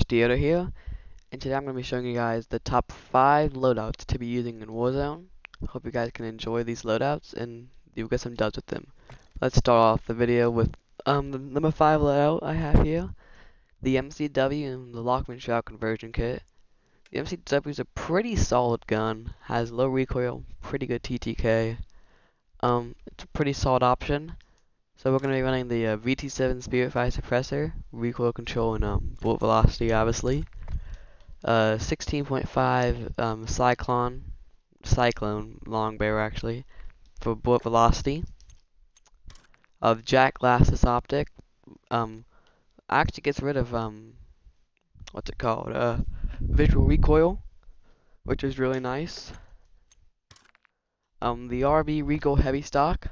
Deoda here, and today I'm going to be showing you guys the top 5 loadouts to be using in Warzone. Hope you guys can enjoy these loadouts and you'll get some dubs with them. Let's start off the video with the number 5 loadout I have here, the MCW and the Lockman Shroud Conversion Kit. The MCW is a pretty solid gun, has low recoil, pretty good TTK. It's a pretty solid option. So we're going to be running the VT7 Spirit Fire Suppressor, recoil control, and bullet velocity, obviously. 16.5 Cyclone long barrel actually for bullet velocity. Of Jack Glassless optic, actually gets rid of what's it called? Visual recoil, which is really nice. The RB recoil heavy stock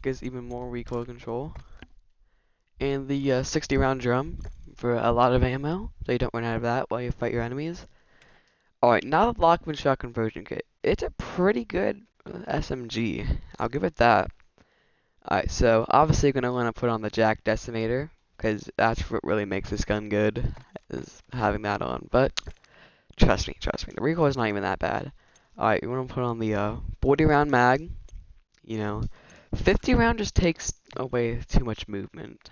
gives even more recoil control, and the 60 round drum for a lot of ammo, so you don't run out of that while you fight your enemies. Alright, now the Lockman Shot Conversion Kit. It's a pretty good SMG. I'll give it that. Alright, so obviously you're going to want to put on the Jack Decimator, because that's what really makes this gun good, is having that on. But, trust me, the recoil is not even that bad. Alright, you want to put on the 40 round mag. 50 round just takes away too much movement.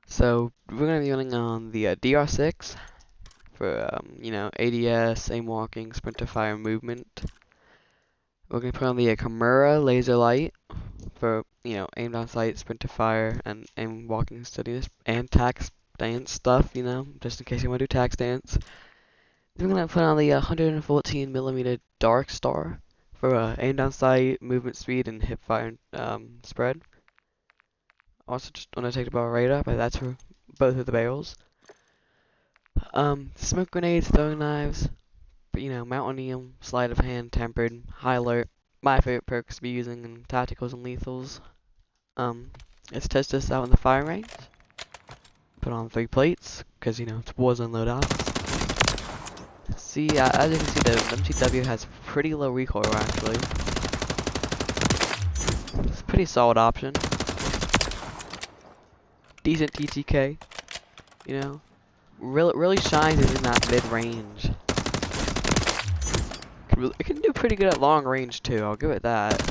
So we're gonna be running on the DR6 for ADS, aim walking, sprinter fire movement. We're gonna put on the Kimura laser light for aim down sight, sprinter fire, and aim walking steadiness and tac stance stuff. Just in case you want to do tac stance. Then we're gonna put on the 114mm Dark Star for aim down sight, movement speed, and hip fire spread. Also, just want to take the barrel radar, but that's for both of the barrels. Smoke grenades, throwing knives, Mountaineum, sleight of hand, tempered, high alert. My favorite perks to be using in tacticals and lethals. Let's test this out in the firing range. Put on 3 plates, because it's Warzone loadouts. See, as you can see, the MCW has pretty low recoil actually. It's a pretty solid option. Decent TTK, really shines in that mid-range. It can do pretty good at long range too, I'll give it that.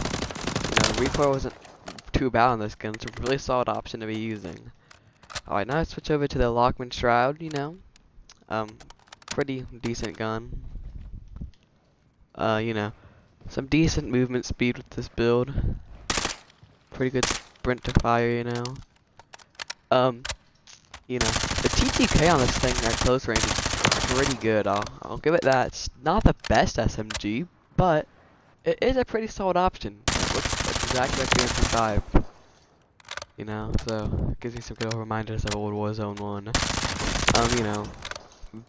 Recoil wasn't too bad on this gun, it's a really solid option to be using. Alright, now let's switch over to the Lockman Shroud, pretty decent gun. Some decent movement speed with this build. Pretty good sprint to fire, the TTK on this thing at close range is pretty good. I'll give it that. It's not the best SMG, but it is a pretty solid option. It looks exactly like the MP5. So it gives me some good reminders of old Warzone 1.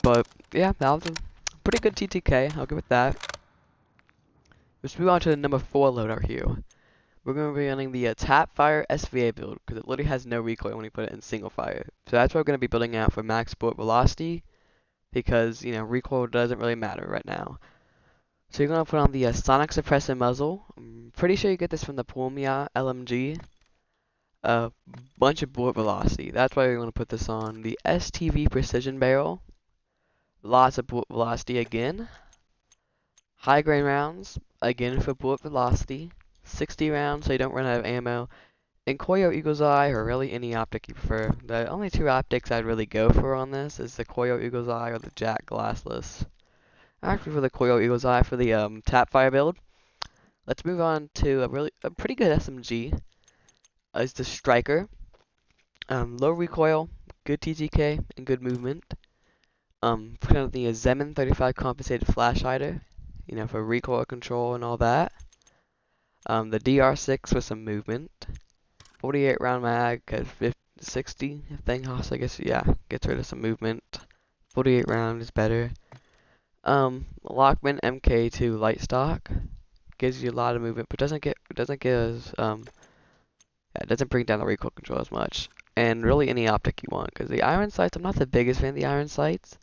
But yeah, that was a pretty good TTK. I'll give it that. Let's move on to the number 4 loadout here. We're going to be running the Tapfire SVA build, because it literally has no recoil when you put it in single fire. So that's what we're going to be building out for max bullet velocity, because, recoil doesn't really matter right now. So you're going to put on the Sonic Suppressor muzzle. I'm pretty sure you get this from the Pulmia LMG. A bunch of bullet velocity. That's why we're going to put this on. The STV Precision Barrel. Lots of bullet velocity again. High grain rounds, again for bullet velocity. 60 rounds so you don't run out of ammo, and Koyo Eagle's Eye, or really any optic you prefer. The only 2 optics I'd really go for on this is the Koyo Eagle's Eye or the Jack Glassless. Actually, for the Koyo Eagle's Eye for the Tapfire build. Let's move on to a pretty good SMG. Is the Striker. Low recoil, good TTK, and good movement. Put on the Zeman 35 compensated flash hider, for recoil control and all that. The DR6 with some movement. 48 round mag, 60 thing house, I guess, yeah, gets rid of some movement. 48 round is better. Lockman MK2 light stock gives you a lot of movement, but doesn't bring down the recoil control as much. And really any optic you want, because the iron sights, I'm not the biggest fan of the iron sights.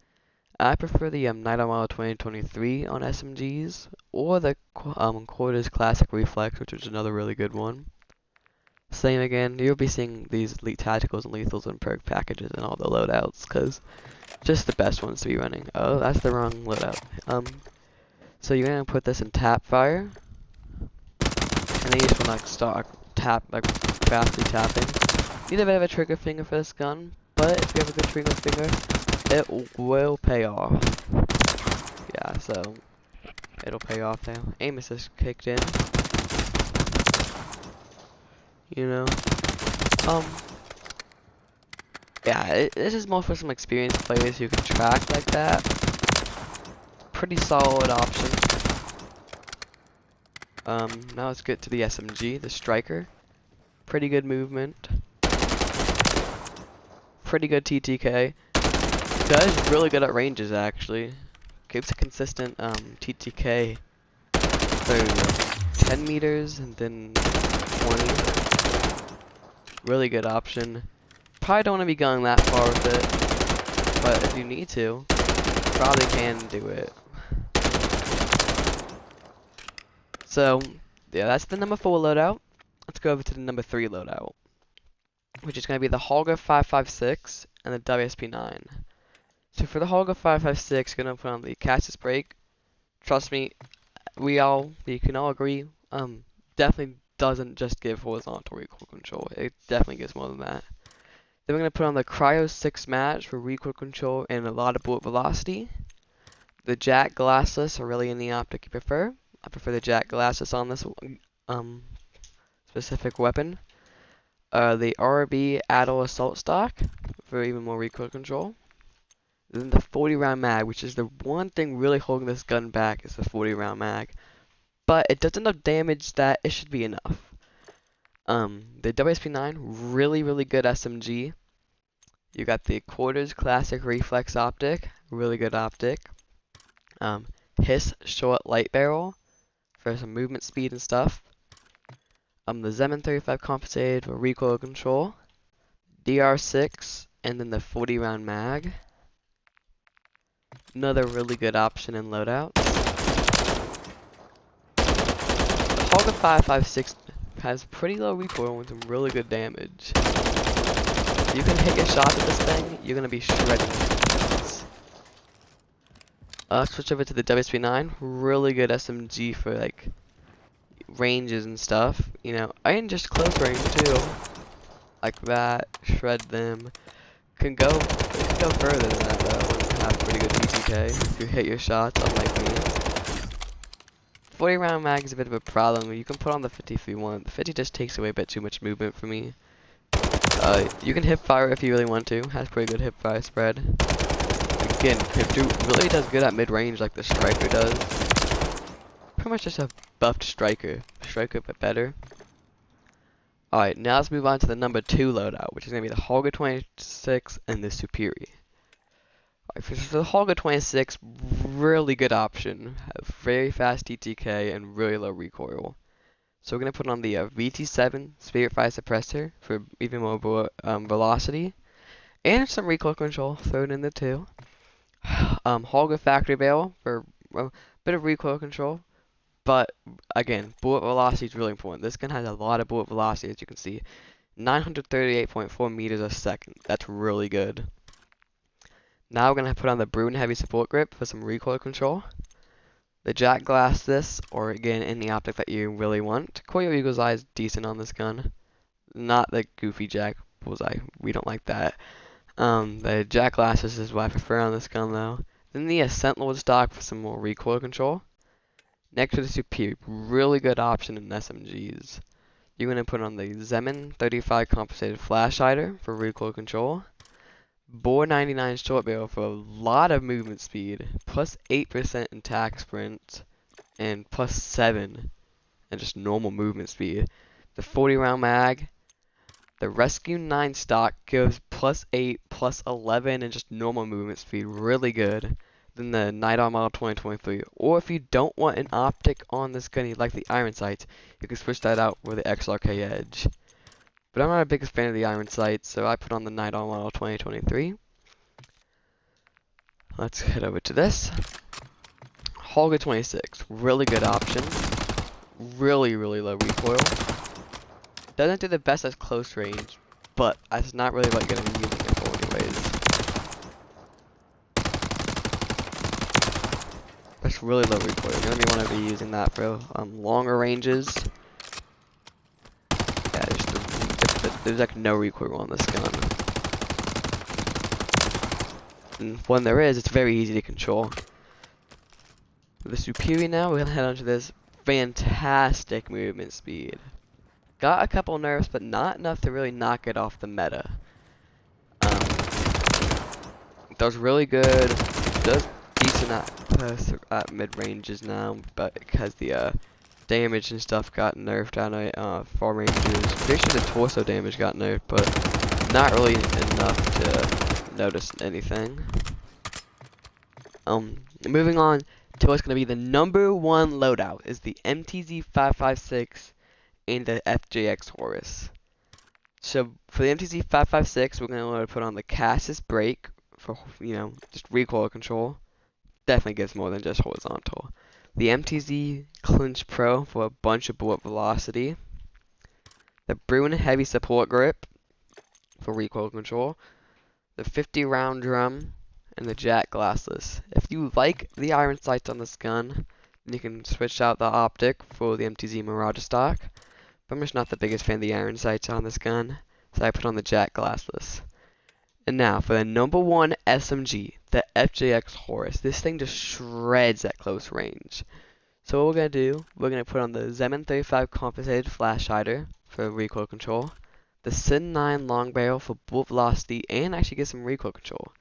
I prefer the Night on Model 2023 on SMGs, or the Quarters Classic Reflex, which is another really good one. Same again, you'll be seeing these elite tacticals and lethals and perk packages and all the loadouts, because just the best ones to be running. Oh, that's the wrong loadout. So you're gonna put this in tap fire, and then you just wanna like start like fastly tapping. Need a bit of a trigger finger for this gun, but if you have a good trigger finger, it will pay off. Yeah, so it'll pay off now. Aim assist kicked in. You know. Yeah, this is more for some experienced players who can track like that. Pretty solid option. Now let's get to the SMG, the striker. Pretty good movement. Pretty good TTK. Guy's really good at ranges actually. Gives a consistent TTK for 10 meters and then 20. Really good option. Probably don't want to be going that far with it, but if you need to, probably can do it. So, yeah, that's the number 4 loadout. Let's go over to the number 3 loadout, which is going to be the Holger 556 and the WSP9. So for the Holger 556, you're going to put on the Cassius Brake. Trust me, we can all agree, definitely doesn't just give horizontal recoil control. It definitely gives more than that. Then we're going to put on the Cryo 6 match for recoil control and a lot of bullet velocity. The Jack Glassless are really any optic you prefer. I prefer the Jack Glassless on this specific weapon. The RB Adel Assault Stock for even more recoil control. Then the 40 round mag, which is the one thing really holding this gun back, is the 40 round mag. But it does enough damage that it should be enough. The WSP9, really good SMG. You got the Quarters Classic Reflex Optic, really good optic. Hiss Short Light Barrel for some movement speed and stuff. The Zeman 35 compensated for recoil control. DR6, and then the 40 round mag. Another really good option in loadouts. The Holger 556 has pretty low recoil and some really good damage. If you can hit your shots with this thing, you're gonna be shredding. Switch over to the WSP9. Really good SMG for like ranges and stuff. You know, and just close range too. Like that, shred them. Can go further than that though. Have pretty good TTK if you hit your shots, unlike me. 40 round mag is a bit of a problem. You can put on the 50 if you want. The 50 just takes away a bit too much movement for me. You can hip fire if you really want to. Has pretty good hip fire spread. Again, really does good at mid range like the striker does. Pretty much just a buffed striker. Striker but better. Alright, now let's move on to the number 2 loadout, which is going to be the Holger 26 and the Superi. Alright, for the Holger 26, really good option. Have very fast TTK and really low recoil. So we're going to put on the VT7 Spirit Fire Suppressor for even more velocity. And some recoil control thrown in the 2. Holger Factory Barrel for a bit of recoil control. But again, bullet velocity is really important. This gun has a lot of bullet velocity, as you can see. 938.4 meters a second. That's really good. Now we're going to put on the Brune Heavy Support Grip for some recoil control. The Jack Glassless, or again, any optic that you really want. Coil Eagle's Eye is decent on this gun. Not the goofy Jack Bullseye. We don't like that. The Jack Glassless is what I prefer on this gun though. Then the Ascent Lord stock for some more recoil control. Next to the Superior, really good option in SMGs. You're going to put on the Zeman 35 compensated flash hider for recoil control. Bore 99 short barrel for a lot of movement speed, plus 8% in attack sprint, and plus 7 in just normal movement speed. The 40 round mag. The Rescue 9 stock gives plus 8, plus 11 and just normal movement speed, really good. Then the Night Owl Model 2023. Or if you don't want an optic on this gun, you like the iron sights, you can switch that out with the XRK Edge. But I'm not a biggest fan of the iron sights, so I put on the Night Owl Model 2023. Let's head over to this. Holger 26, really good option. Really low recoil. Doesn't do the best at close range, but it's not really what you're gonna be using it for anyways. That's really low recoil. You're gonna want to be using that for longer ranges. Yeah, there's like no recoil on this gun. And when there is, it's very easy to control. The superior now, we're gonna head on to this fantastic movement speed. Got a couple nerfs, but not enough to really knock it off the meta. Does really good. Does decent at mid ranges now, but because the damage and stuff got nerfed down at far ranges. Pretty sure the torso damage got nerfed, but not really enough to notice anything. Moving on to what's gonna be the #1 loadout is the MTZ-556 and the FJX Horus. So for the MTZ-556, we're gonna want to put on the Cassis brake for, you know, just recoil control. Definitely gives more than just horizontal. The MTZ Clinch Pro for a bunch of bullet velocity. The Bruin Heavy Support Grip for recoil control. The 50 round drum and the Jack Glassless. If you like the iron sights on this gun, then you can switch out the optic for the MTZ Mirage stock. But I'm just not the biggest fan of the iron sights on this gun, so I put on the Jack Glassless. And now for the #1 SMG, the FJX Horus. This thing just shreds at close range. So what we're going to do, we're going to put on the Zeman 35 compensated flash hider for recoil control. The Sin 9 long barrel for bullet velocity and actually get some recoil control.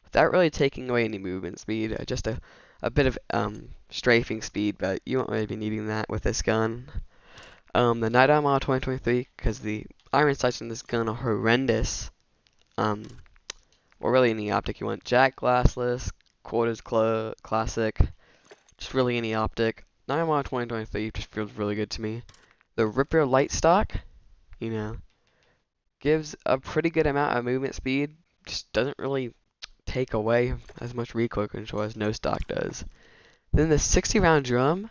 Without really taking away any movement speed, just a bit of strafing speed, but you won't really be needing that with this gun. The Night Owl Model 2023, because the iron sights in this gun are horrendous. Or really any optic you want. Jack Glassless, Quarters Classic, just really any optic. Night Owl Model 2023 just feels really good to me. The Ripper Light Stock, you know, gives a pretty good amount of movement speed, just doesn't really take away as much recoil control as no stock does. Then the 60 round drum,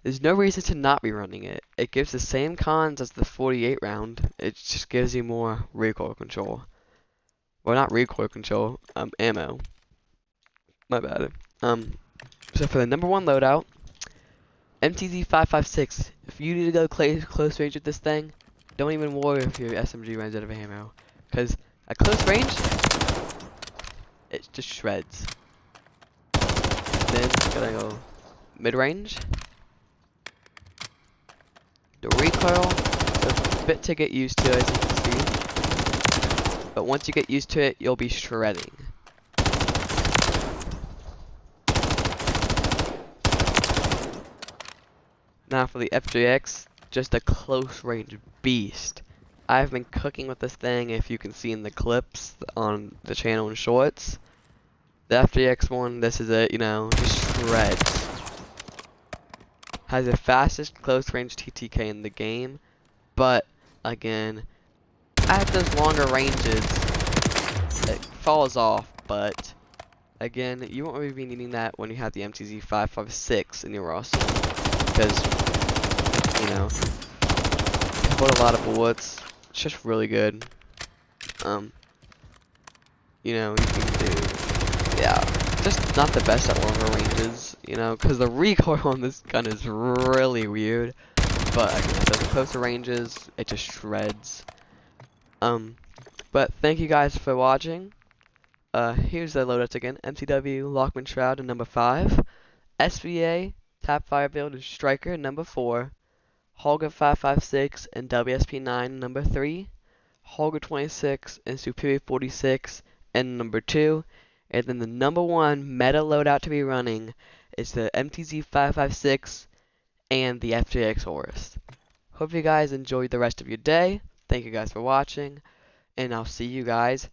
there's no reason to not be running it. It gives the same cons as the 48 round, it just gives you more recoil control. Well, not recoil control, ammo. My bad. So for the #1 loadout, MTZ-556. If you need to go close range with this thing, don't even worry if your SMG runs out of ammo, because at close range, it just shreds. Then gonna go mid range. The recoil is a bit to get used to, as you can see, but once you get used to it, you'll be shredding. Now for the FJX, just a close range beast. I've been cooking with this thing, if you can see in the clips on the channel and shorts. The FJX one, this is it, you know, just shreds. Has the fastest close range TTK in the game, but again, at those longer ranges, it falls off, but again, you won't really be needing that when you have the MTZ-556 in your arsenal, because, you know, you put a lot of bullets, it's just really good. You know, you can do, yeah, just not the best at longer ranges, you know, because the recoil on this gun is really weird, but again, at those closer ranges, it just shreds. But thank you guys for watching. Here's the loadouts again. MTW Lockman Shroud and #5. SVA Tap Fire build is Striker #4. Holger 556 and WSP9 #3. Holger 26 and Superior 46 and #2. And then the #1 meta loadout to be running is the MTZ-556 and the FJX Horus. Hope you guys enjoyed the rest of your day. Thank you guys for watching, and I'll see you guys